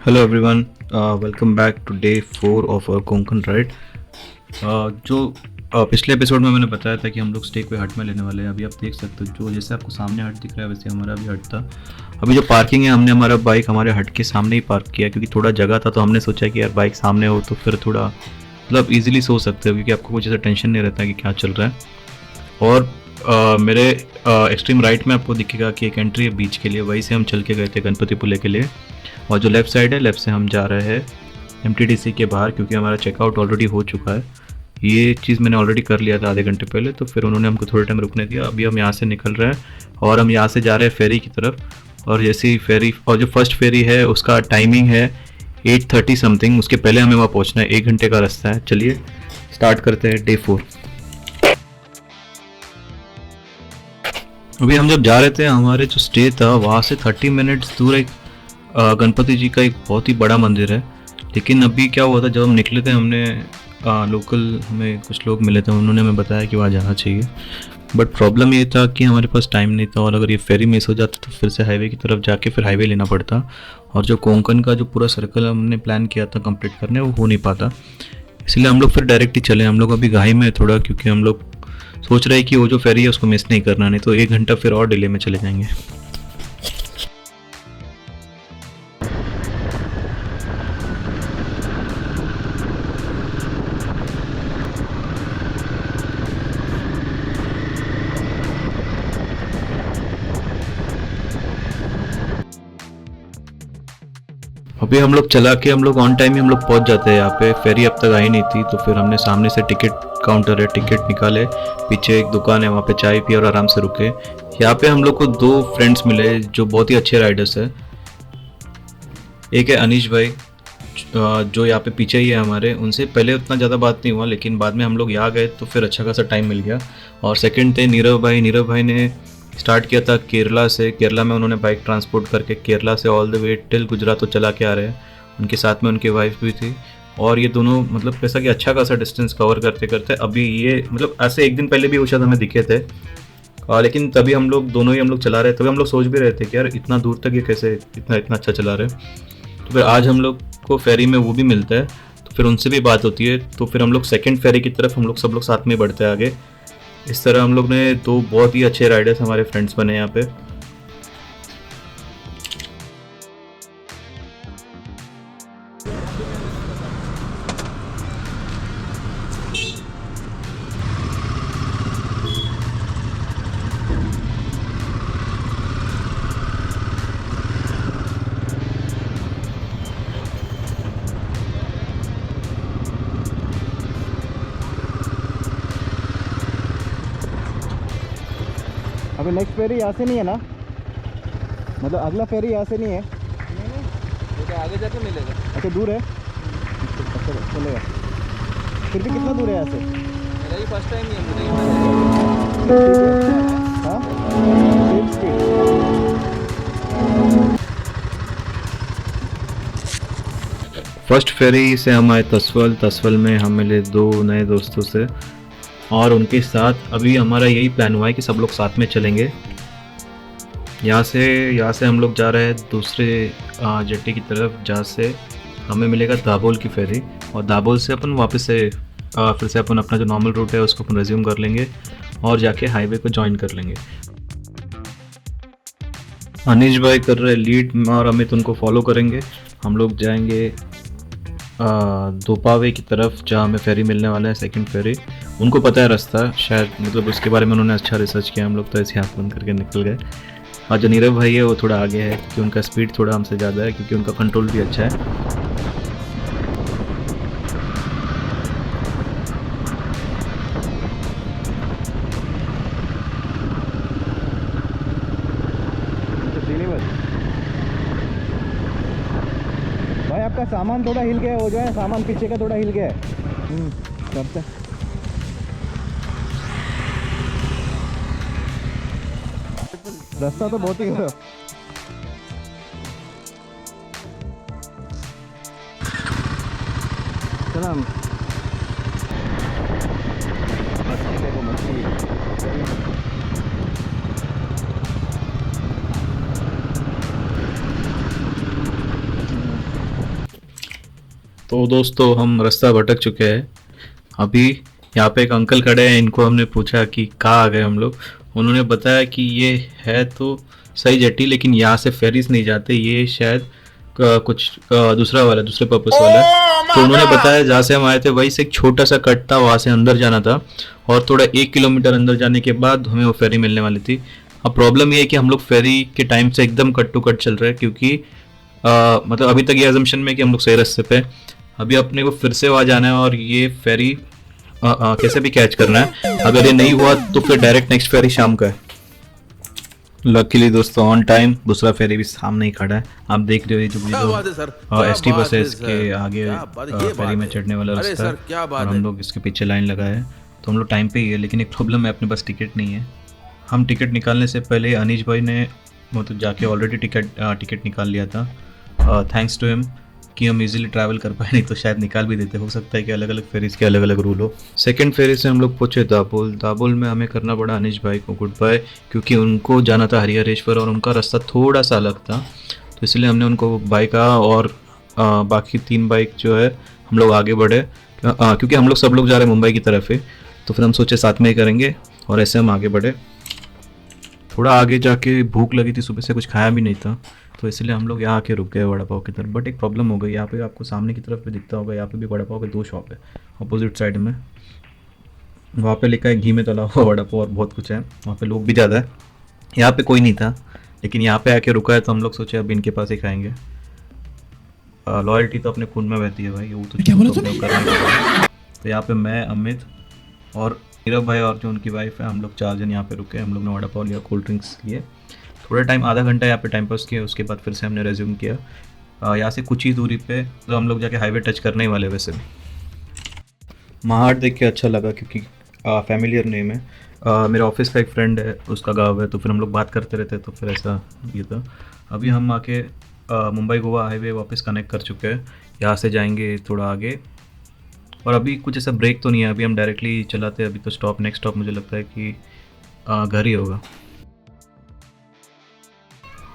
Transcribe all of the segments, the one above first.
Hello everyone, welcome back to day 4 of our Konkan ride. जो पिछले episode में मैंने बताया था कि हम लोग स्टे कोई हट में लेने वाले हैं। अभी आप देख सकते हो, जो जैसे आपको सामने हट दिख रहा है वैसे हमारा भी हट था। अभी जो पार्किंग है, हमने हमारा बाइक हमारे हट के सामने ही पार्क किया क्योंकि थोड़ा जगह था, तो हमने सोचा कि यार बाइक सामने हो तो फिर थोड़ा मतलब ईजिली सो सकते हो क्योंकि आपको कुछ ऐसा टेंशन नहीं रहता कि क्या चल रहा है। और मेरे एक्सट्रीम राइट में आपको दिखेगा कि एक एंट्री है बीच के लिए, वहीं से हम चल के गए थे गणपतिपुले के लिए। और जो लेफ़्ट साइड है, लेफ़्ट से हम जा रहे हैं एमटीडीसी के बाहर क्योंकि हमारा चेकआउट ऑलरेडी हो चुका है। ये चीज़ मैंने ऑलरेडी कर लिया था आधे घंटे पहले, तो फिर उन्होंने हमको थोड़े टाइम रुकने दिया। अभी हम यहाँ से निकल रहे हैं और हम यहाँ से जा रहे हैं फेरी की तरफ। और जैसे ही फेरी, और जो फर्स्ट फेरी है उसका टाइमिंग है 8:30 समथिंग, उसके पहले हमें वहाँ पहुँचना है। 1 घंटे का रास्ता है। चलिए स्टार्ट करते हैं डे 4। अभी हम जब जा रहे थे, हमारे जो स्टे था वहाँ से 30 मिनट्स दूर एक गणपति जी का एक बहुत ही बड़ा मंदिर है। लेकिन अभी क्या हुआ था, जब हम निकले थे हमने लोकल हमें कुछ लोग मिले थे, उन्होंने हमें बताया कि वहाँ जाना चाहिए। बट प्रॉब्लम ये था कि हमारे पास टाइम नहीं था, और अगर ये फेरी मिस हो जाता तो फिर से हाईवे की तरफ जाके फिर हाईवे लेना पड़ता, और जो कोंकण का जो पूरा सर्कल हमने प्लान किया था कंप्लीट करने, वो हो नहीं पाता। इसलिए हम लोग फिर डायरेक्ट ही चले। हम लोग अभी घाई में थोड़ा, क्योंकि हम लोग सोच रहे हैं कि वो जो फेरी है उसको मिस नहीं करना, नहीं तो 1 घंटा फिर और डिले में चले जाएंगे। अभी हम लोग चला के हम लोग ऑन टाइम ही हम लोग पहुंच जाते हैं यहाँ पे। फेरी अब तक आई नहीं थी, तो फिर हमने सामने से टिकट काउंटर है, टिकट निकाले, पीछे एक दुकान है वहाँ पे चाय पी और आराम से रुके। यहाँ पे हम लोग को 2 फ्रेंड्स मिले जो बहुत ही अच्छे राइडर्स है। एक है अनीश भाई, जो यहाँ पे पीछे ही है हमारे। उनसे पहले उतना ज़्यादा बात नहीं हुआ, लेकिन बाद में हम लोग यहाँ गए तो फिर अच्छा खासा टाइम मिल गया। और सेकंड थे नीरव भाई। नीरव भाई ने स्टार्ट किया था केरला से। केरला में उन्होंने बाइक ट्रांसपोर्ट करके केरला से all the way till Gujarat तो चला के आ रहे हैं। उनके साथ में उनकी वाइफ भी थी, और ये दोनों मतलब कैसा कि अच्छा खासा डिस्टेंस कवर करते करते अभी ये मतलब ऐसे एक दिन पहले भी वो शायद हमें दिखे थे। लेकिन तभी हम लोग दोनों ही हम लोग चला रहे थे। तभी हम लोग सोच भी रहे थे कि यार इतना दूर तक ये कैसे इतना इतना अच्छा चला रहे हैं। तो फिर आज हम लोग को फेरी में वो भी मिलता है, तो फिर उनसे भी बात होती है। तो फिर हम लोग सेकंड फेरी की तरफ हम लोग सब लोग साथ में बढ़ते हैं आगे। इस तरह हम लोग ने 2 बहुत ही अच्छे राइडर्स हमारे फ्रेंड्स बने यहाँ पे। अभी नेक्स्ट फेरी यहाँ से नहीं है ना? मतलब अगला फेरी यहाँ से नहीं है? नहीं तो आगे जाके मिलेगा। अच्छा दूर है। अच्छा चलेगा। फिर भी कितना दूर है यहाँ से? मेरा ही फर्स्ट टाइम ही है, मुझे ही पता है। हाँ सेम स्पीड। फर्स्ट फेरी से हम आए तसवल। तसवल में हम मिले 2 नए दोस्तों से, और उनके साथ अभी हमारा यही प्लान हुआ है कि सब लोग साथ में चलेंगे। यहाँ से हम लोग जा रहे हैं दूसरे जेट्टी की तरफ, जहाँ से हमें मिलेगा दाबोल की फेरी। और दाबोल से अपन वापस से फिर से अपन अपना जो नॉर्मल रूट है उसको अपन रिज्यूम कर लेंगे और जाके हाईवे को ज्वाइन कर लेंगे। अनीश भाई कर रहे लीड और अमित उनको फॉलो करेंगे। हम लोग जाएंगे दोपावे की तरफ, जहाँ हमें फेरी मिलने वाला है, सेकंड फेरी। उनको पता है रास्ता शायद, मतलब उसके बारे में उन्होंने अच्छा रिसर्च किया। हम लोग तो ऐसे हाथ बंद करके निकल गए। और जो नीरव भाई है वो थोड़ा आगे है क्योंकि उनका स्पीड थोड़ा हमसे ज़्यादा है, क्योंकि उनका कंट्रोल भी अच्छा है। भाई आपका सामान थोड़ा हिल गया है, वो जो है सामान पीछे का थोड़ा हिल गया है। करते हैं। रास्ता तो बहुत ही चला तो दोस्तों हम रास्ता भटक चुके हैं। अभी यहाँ पे एक अंकल खड़े हैं, इनको हमने पूछा कि कहाँ आ गए हम लोग। उन्होंने बताया कि ये है तो सही जेटी, लेकिन यहाँ से फेरीज नहीं जाते, ये शायद दूसरा वाला, दूसरे पर्पस वाला है। तो उन्होंने बताया जहाँ से हम आए थे वहीं से एक छोटा सा कट था, वहाँ से अंदर जाना था और थोड़ा 1 किलोमीटर अंदर जाने के बाद हमें वो फेरी मिलने वाली थी। अब प्रॉब्लम ये है कि हम लोग फेरी के टाइम से एकदम कट टू कट चल रहे हैं, क्योंकि मतलब अभी तक ये अजम्पशन में कि हम लोग सही रास्ते पे। अभी अपने को फिर से वहाँ जाना है और ये फेरी कैसे भी कैच करना है। अगर ये नहीं हुआ तो फिर डायरेक्ट नेक्स्ट फेरी शाम का है। लकीली दोस्तों ऑन टाइम दूसरा फेरी भी सामने ही खड़ा है। आप देख रहे हो ये जो एसटी बसेस के आगे फेरी में चढ़ने वाला रास्ता है और हम लोग इसके पीछे लाइन लगाए हैं, तो हम लोग टाइम पे ही है। लेकिन एक प्रॉब्लम है, अपने पास टिकट नहीं है। हम टिकट निकालने से पहले अनीश भाई ने मतलब जाके ऑलरेडी टिकट निकाल लिया था। थैंक्स टू हिम कि हम इजीली ट्रैवल कर पाए, नहीं तो शायद निकाल भी देते। हो सकता है कि अलग अलग फेरीज के अलग अलग रूल हो। सेकंड फेरी से हम लोग पहुंचे दाबोल। दाबोल में हमें करना पड़ा अनिश भाई को गुड बाय, क्योंकि उनको जाना था हरिहरेश्वर और उनका रास्ता थोड़ा सा अलग था, तो इसलिए हमने उनको बाय कहा और बाकी 3 बाइक जो है हम लोग आगे बढ़े, क्योंकि हम लोग सब लोग जा रहे हैं मुंबई की तरफ ही, तो फिर हम सोचे साथ में ही करेंगे और ऐसे हम आगे बढ़े। थोड़ा आगे जाके भूख लगी थी, सुबह से कुछ खाया भी नहीं था, तो इसलिए हम लोग यहाँ आके रुक गए वड़ा पाव की तरफ। बट एक प्रॉब्लम हो गई, यहाँ पे आपको सामने की तरफ भी दिखता होगा, यहाँ पे भी वड़ा पाव के 2 शॉप है अपोजिट साइड में। वहाँ पे लिखा है घी में तला हुआ वड़ा पाव और बहुत कुछ है। वहाँ पे लोग भी ज़्यादा है, यहाँ पे कोई नहीं था, लेकिन यहाँ पे आके रुका है तो हम लोग सोचे अब इनके पास ही खाएंगे। लॉयल्टी तो अपने खून में बहती है भाई, वो तो क्या बोला तूने? तो यहाँ पे मैं, अमित और नीरव भाई और जो उनकी वाइफ है, हम लोग 4 जन यहाँ पे रुके। हम लोग ने वड़ा पाव लिया, कोल्ड ड्रिंक्स लिए, थोड़ा टाइम आधा घंटा यहाँ पे टाइम पास किया। उसके बाद फिर से हमने रेज्यूम किया। यहाँ से कुछ ही दूरी पे तो हम लोग जाके हाईवे टच करने ही वाले। वैसे महाट देख के अच्छा लगा, क्योंकि फैमिलियर नेम है। मेरा ऑफिस का एक फ्रेंड है, उसका गाँव है, तो फिर हम लोग बात करते रहते, तो फिर ऐसा ये था। अभी हम आके मुंबई गोवा हाईवे वापस कनेक्ट कर चुके हैं। यहाँ से जाएंगे थोड़ा आगे, और अभी कुछ ऐसा ब्रेक तो नहीं है, अभी हम डायरेक्टली चलाते हैं। अभी तो नेक्स्ट स्टॉप मुझे लगता है कि घर ही होगा।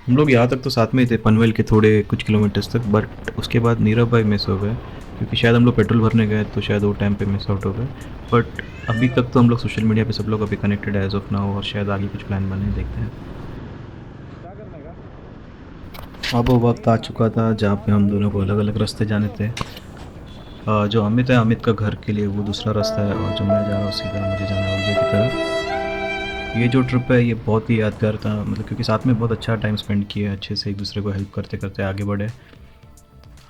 हम लोग यहाँ तक तो साथ में ही थे, पनवेल के थोड़े कुछ किलोमीटर्स तक, बट उसके बाद नीरव भाई मिस हो गए, क्योंकि शायद हम लोग पेट्रोल भरने गए तो शायद वो टाइम पे मिस आउट हो गए। बट अभी तक तो हम लोग सोशल मीडिया पे सब लोग अभी कनेक्टेड है एज ऑफ नाउ, और शायद आगे कुछ प्लान बने, देखते हैं। अब वो वक्त आ चुका था जहाँ पे हम दोनों को अलग अलग रास्ते जाने थे। जो अमित है, अमित का घर के लिए वो दूसरा रास्ता है, और जो मैं जा रहा हूँ सीधा मुझे जाना है मुंबई की तरफ। ये जो ट्रिप है ये बहुत ही यादगार था, मतलब क्योंकि साथ में बहुत अच्छा टाइम स्पेंड किया, अच्छे से एक दूसरे को हेल्प करते करते आगे बढ़े।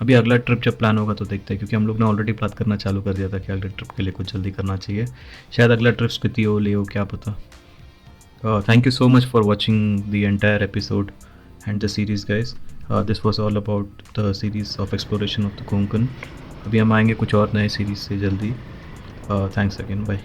अभी अगला ट्रिप जब प्लान होगा तो देखते हैं, क्योंकि हम लोग ने ऑलरेडी बात करना चालू कर दिया था कि अगले ट्रिप के लिए कुछ जल्दी करना चाहिए। शायद अगला ट्रिप स्पीति हो, ले हो, क्या पता। Thank you so much for watching the entire episode and the series guys. This was all about the series of exploration of the Konkan. अभी हम आएंगे कुछ और नए सीरीज़ से जल्दी। Thanks again, bye.